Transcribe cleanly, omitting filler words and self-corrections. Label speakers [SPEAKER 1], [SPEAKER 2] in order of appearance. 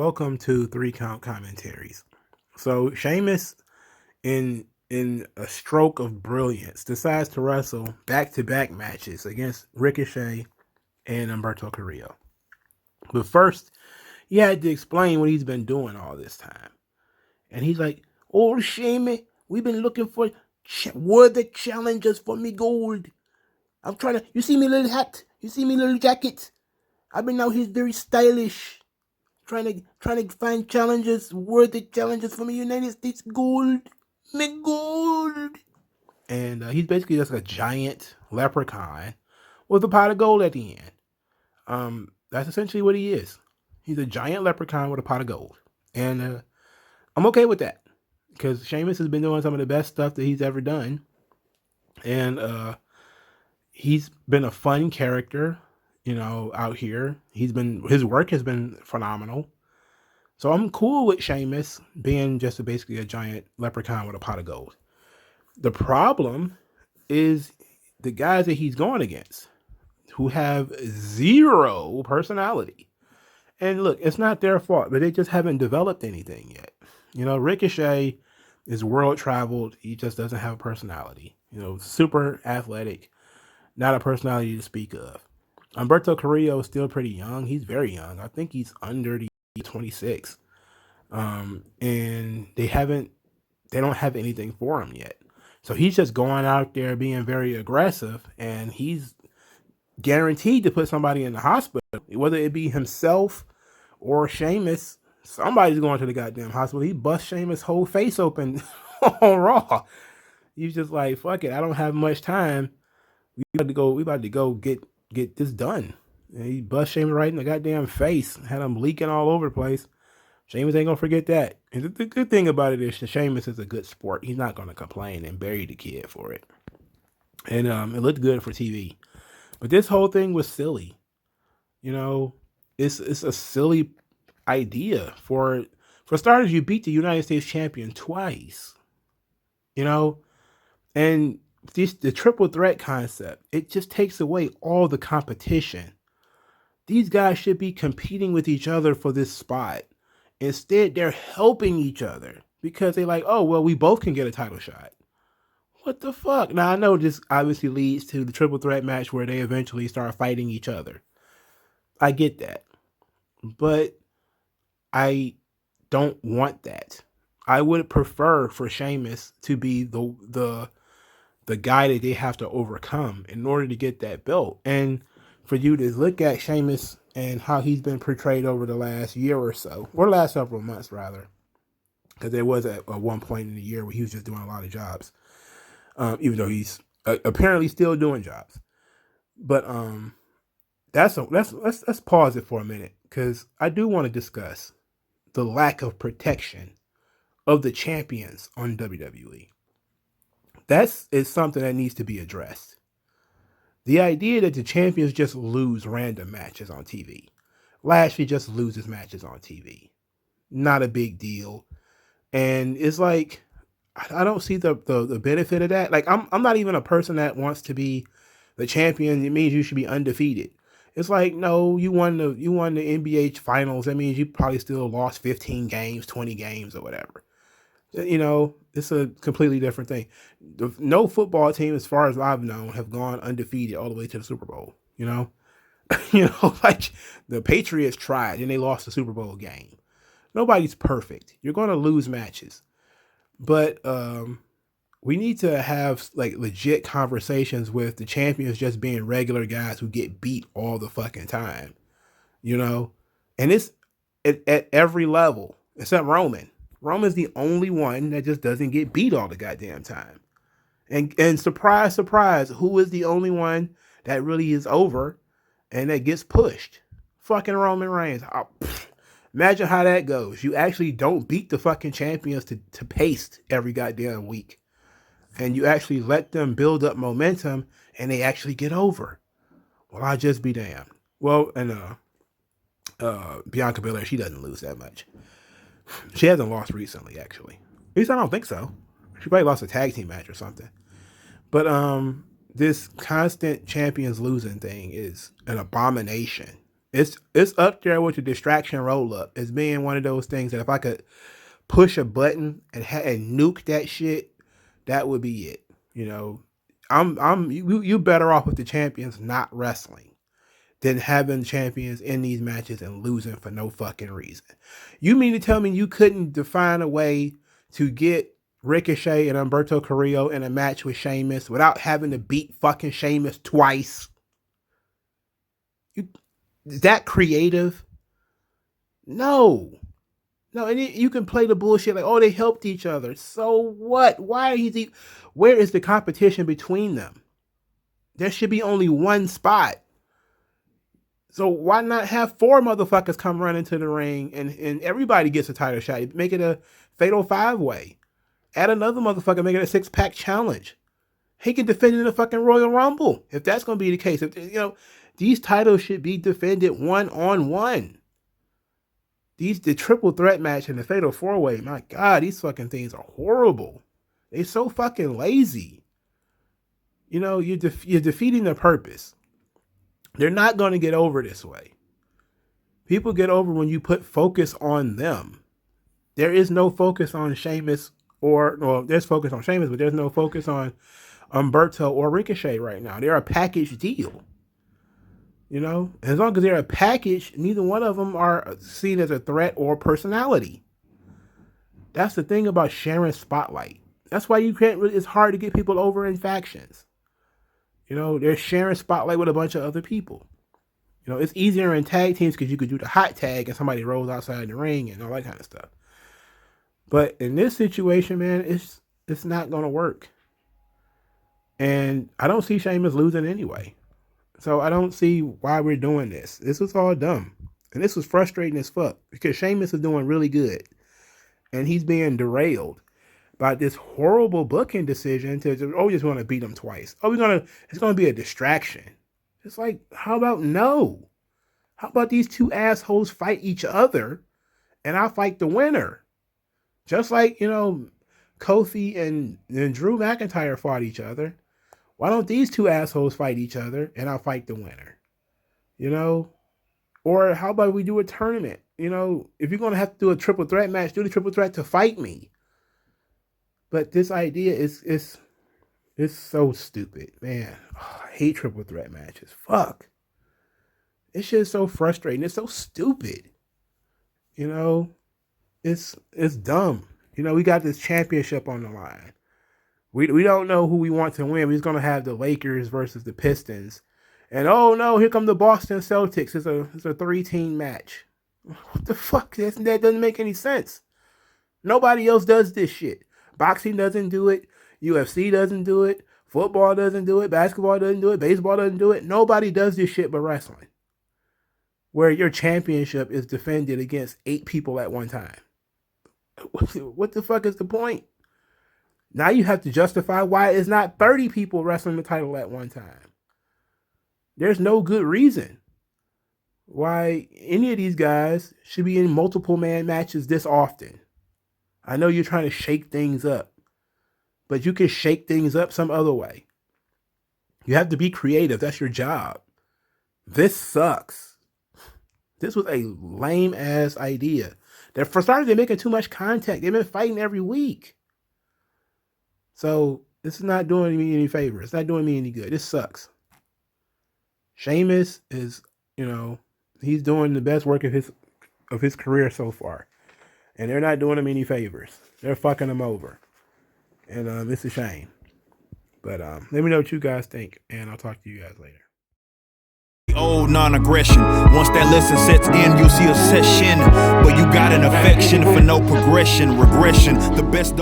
[SPEAKER 1] welcome to Three Count Commentaries. So Sheamus, in a stroke of brilliance, decides to wrestle back-to-back matches against Ricochet and Humberto Carrillo. But first, he had to explain what he's been doing all this time. And he's like, "Oh, Sheamus, we've been looking for worthy challengers for me gold. I'm trying to, you see me little hat? You see me little jacket? I've been out here very stylish. Trying to find challenges, worthy challenges for me United States gold. Me gold." And he's basically just a giant leprechaun with a pot of gold at the end. That's essentially what he is. He's a giant leprechaun with a pot of gold. And I'm okay with that. Because Sheamus has been doing some of the best stuff that he's ever done. And he's been a fun character, out here. His work has been phenomenal. So I'm cool with Sheamus being just basically a giant leprechaun with a pot of gold. The problem is the guys that he's going against who have zero personality. And look, it's not their fault, but they just haven't developed anything yet. Ricochet is world traveled. He just doesn't have a personality. Super athletic, not a personality to speak of. Humberto Carrillo is still pretty young. He's very young. I think he's under the 26. And they don't have anything for him yet. So he's just going out there being very aggressive, and he's guaranteed to put somebody in the hospital, whether it be himself or Sheamus. Somebody's going to the goddamn hospital. He bust Sheamus' whole face open on Raw. He's just like, fuck it, I don't have much time. We about to go get this done. And he bust Sheamus right in the goddamn face, had him leaking all over the place. Sheamus ain't gonna forget that. And the good thing about it is Sheamus is a good sport. He's not gonna complain and bury the kid for it. And it looked good for TV. But this whole thing was silly. It's a silly idea. For starters, you beat the United States champion twice. And the triple threat concept, it just takes away all the competition. These guys should be competing with each other for this spot. Instead, they're helping each other because they're like, oh, well, we both can get a title shot. What the fuck? Now, I know this obviously leads to the triple threat match where they eventually start fighting each other. I get that. But I don't want that. I would prefer for Sheamus to be the guy that they have to overcome in order to get that belt. And for you to look at Sheamus and how he's been portrayed over the last year or so, or last several months rather, because there was at one point in the year where he was just doing a lot of jobs, even though he's apparently still doing jobs. But let's pause it for a minute, because I do want to discuss the lack of protection of the champions on WWE. That is something that needs to be addressed. The idea that the champions just lose random matches on TV. Lashley just loses matches on TV. Not a big deal. And it's like, I don't see the benefit of that. Like, I'm not even a person that wants to be the champion. It means you should be undefeated. It's like, no, you won the NBA finals. That means you probably still lost 15 games, 20 games or whatever. It's a completely different thing. No football team, as far as I've known, have gone undefeated all the way to the Super Bowl. Like the Patriots tried and they lost the Super Bowl game. Nobody's perfect. You're going to lose matches. But we need to have like legit conversations with the champions just being regular guys who get beat all the fucking time. And it's at every level except Roman. Roman's the only one that just doesn't get beat all the goddamn time. And surprise, surprise, who is the only one that really is over and that gets pushed? Fucking Roman Reigns. Imagine how that goes. You actually don't beat the fucking champions to paste every goddamn week. And you actually let them build up momentum and they actually get over. Well, I'll just be damned. Well, and Bianca Belair, she doesn't lose that much. She hasn't lost recently, actually. At least I don't think so. She probably lost a tag team match or something. But this constant champions losing thing is an abomination. It's up there with the distraction roll up as being one of those things that if I could push a button and nuke that shit, that would be it. You know, you better off with the champions not wrestling than having champions in these matches and losing for no fucking reason. You mean to tell me you couldn't define a way to get Ricochet and Humberto Carrillo in a match with Sheamus without having to beat fucking Sheamus twice? Is that creative? No. No, and you can play the bullshit like, oh, they helped each other. So what? Why is he? Where is the competition between them? There should be only one spot. So why not have 4 motherfuckers come run into the ring and everybody gets a title shot? Make it a fatal 5-way. Add another motherfucker, make it a 6-pack challenge. He can defend in the fucking Royal Rumble if that's going to be the case. If, you know, these titles should be defended 1-on-1. The triple threat match and the fatal 4-way, my God, these fucking things are horrible. They're so fucking lazy. You know, you're defeating the purpose. They're not going to get over this way. People get over when you put focus on them. There is no focus on Sheamus there's focus on Sheamus, but there's no focus on Humberto or Ricochet right now. They're a package deal. You know, as long as they're a package, neither one of them are seen as a threat or personality. That's the thing about sharing spotlight. That's why it's hard to get people over in factions. You know, they're sharing spotlight with a bunch of other people. You know, it's easier in tag teams because you could do the hot tag and somebody rolls outside the ring and all that kind of stuff. But in this situation, man, it's not going to work. And I don't see Sheamus losing anyway. So I don't see why we're doing this. This was all dumb. And this was frustrating as fuck because Sheamus is doing really good. And he's being derailed by this horrible booking decision to just want to beat him twice. It's going to be a distraction. It's like, how about no? How about these 2 assholes fight each other and I'll fight the winner? Just like, you know, Kofi and Drew McIntyre fought each other. Why don't these 2 assholes fight each other and I'll fight the winner? You know? Or how about we do a tournament? You know, if you're going to have to do a triple threat match, do the triple threat to fight me. But this idea is so stupid, man. Oh, I hate triple threat matches. Fuck. It's just so frustrating. It's so stupid. You know, it's dumb. You know, we got this championship on the line. We don't know who we want to win. We're just gonna have the Lakers versus the Pistons, and oh no, here come the Boston Celtics. It's a 3-team match. What the fuck? That doesn't make any sense. Nobody else does this shit. Boxing doesn't do it. UFC doesn't do it. Football doesn't do it. Basketball doesn't do it. Baseball doesn't do it. Nobody does this shit but wrestling, where your championship is defended against 8 people at one time. What the fuck is the point? Now you have to justify why it's not 30 people wrestling the title at one time. There's no good reason why any of these guys should be in multiple man matches this often. I know you're trying to shake things up, but you can shake things up some other way. You have to be creative. That's your job. This sucks. This was a lame ass idea. For starters, they're making too much contact. They've been fighting every week. So this is not doing me any favors. It's not doing me any good. This sucks. Sheamus is, you know, he's doing the best work of his career so far. And they're not doing him any favors. They're fucking him over. And it's a shame. But let me know what you guys think, and I'll talk to you guys later.
[SPEAKER 2] Old non-aggression. Once that lesson sets in, you'll see a session. But you got an affection for no progression, regression. The best